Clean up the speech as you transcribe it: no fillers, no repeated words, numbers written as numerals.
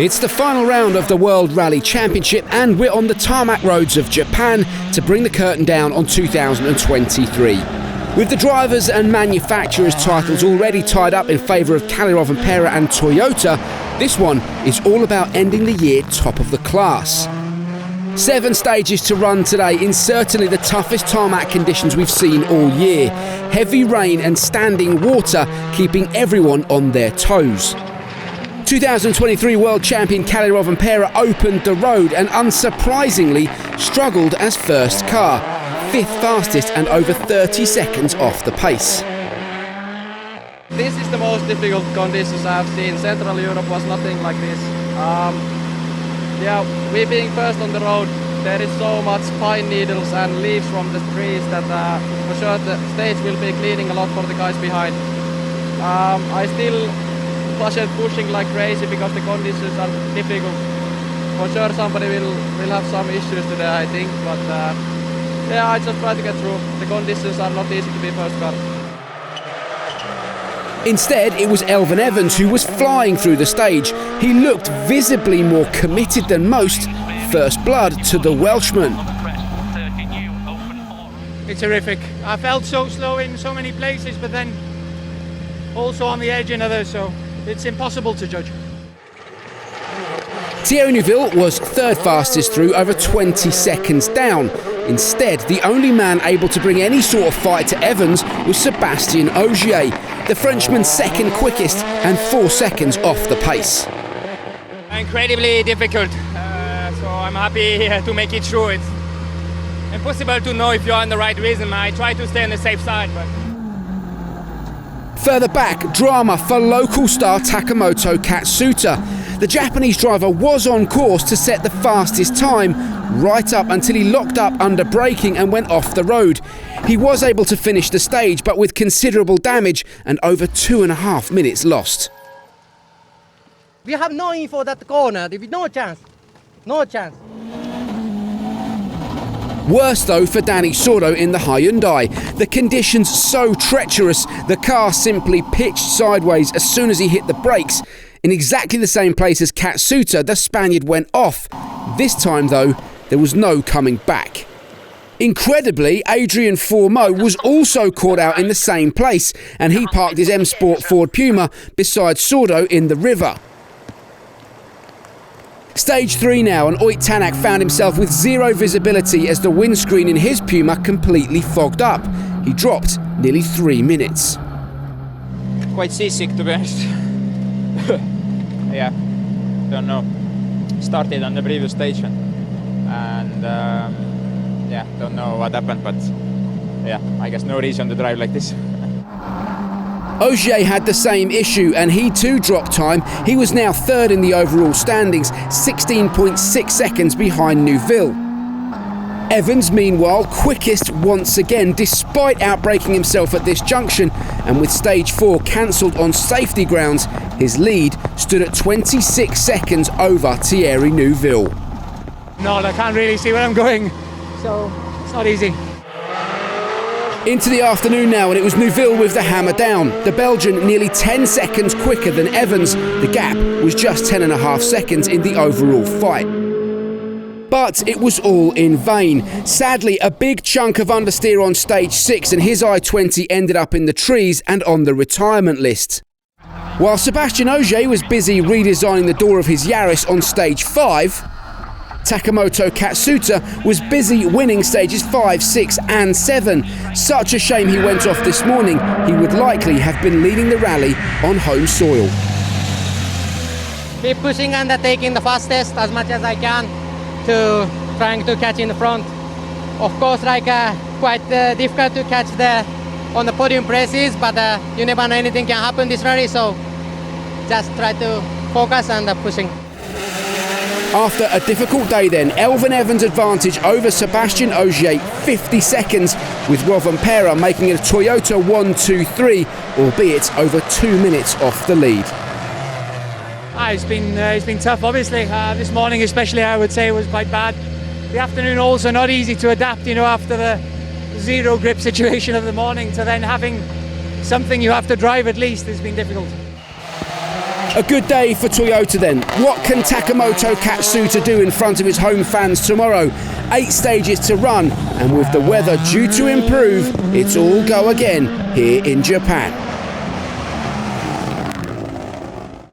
It's the final round of the World Rally Championship and we're on the tarmac roads of Japan to bring the curtain down on 2023. With the drivers and manufacturers' titles already tied up in favour of Calirov and Pera and Toyota, this one is all about ending the year top of the class. 7 stages to run today in certainly the toughest tarmac conditions we've seen all year. Heavy rain and standing water keeping everyone on their toes. 2023 World Champion Calirov and Pera opened the road and unsurprisingly struggled as first car, 5th fastest and over 30 seconds off the pace. This is the most difficult conditions I've seen. Central Europe was nothing like this. We being first on the road, there is so much pine needles and leaves from the trees that for sure the stage will be cleaning a lot for the guys behind. I still pushing like crazy because the conditions are difficult. For sure somebody will have some issues today, I think, but I just try to get through. The conditions are not easy to be first car. Instead, it was Elfyn Evans who was flying through the stage. He looked visibly more committed than most. First blood to the Welshman. It's horrific. I felt so slow in so many places, but then also on the edge in others, so it's impossible to judge. Thierry Neuville was 3rd fastest through, over 20 seconds down. Instead, the only man able to bring any sort of fight to Evans was Sébastien Ogier, the Frenchman's 2nd quickest and 4 seconds off the pace. Incredibly difficult, so I'm happy to make it through. It's impossible to know if you're on the right rhythm. I try to stay on the safe side, but... Further back, drama for local star Takamoto Katsuta. The Japanese driver was on course to set the fastest time, right up until he locked up under braking and went off the road. He was able to finish the stage, but with considerable damage and over 2.5 minutes lost. We have no info that corner, there is no chance. No chance. Worse though for Danny Sordo in the Hyundai. The conditions so treacherous, the car simply pitched sideways as soon as he hit the brakes. In exactly the same place as Katsuta, the Spaniard went off. This time though, there was no coming back. Incredibly, Adrian Fourmeau was also caught out in the same place, and he parked his M Sport Ford Puma beside Sordo in the river. Stage 3 now, and Tanak found himself with 0 visibility as the windscreen in his Puma completely fogged up. He dropped nearly 3 minutes. Quite seasick, to be honest. Yeah, don't know. Started on the previous station and don't know what happened, but yeah, I guess no reason to drive like this. Ogier had the same issue and he too dropped time. He was now 3rd in the overall standings, 16.6 seconds behind Neuville. Evans, meanwhile, quickest once again, despite outbraking himself at this junction, and with stage 4 cancelled on safety grounds, his lead stood at 26 seconds over Thierry Neuville. No, I can't really see where I'm going, so it's not easy. Into the afternoon now, and it was Neuville with the hammer down. The Belgian nearly 10 seconds quicker than Evans. The gap was just 10.5 seconds in the overall fight. But it was all in vain. Sadly, a big chunk of understeer on stage 6 and his i20 ended up in the trees and on the retirement list. While Sébastien Ogier was busy redesigning the door of his Yaris on stage 5, Takamoto Katsuta was busy winning stages 5, 6 and 7. Such a shame he went off this morning. He would likely have been leading the rally on home soil. Keep pushing and taking the fastest as much as I can to trying to catch in the front. Of course, quite difficult to catch on the podium places, but you never know, anything can happen this rally, so just try to focus and pushing. After a difficult day then, Elfyn Evans' advantage over Sébastien Ogier, 50 seconds, with Rov and Pera making it a Toyota 1-2-3, albeit over 2 minutes off the lead. It's been tough, obviously. This morning especially, I would say, was quite bad. The afternoon also not easy to adapt, after the 0 grip situation of the morning, to then having something you have to drive at least has been difficult. A good day for Toyota then. What can Takamoto Katsuta do in front of his home fans tomorrow? 8 stages to run, and with the weather due to improve, it's all go again here in Japan.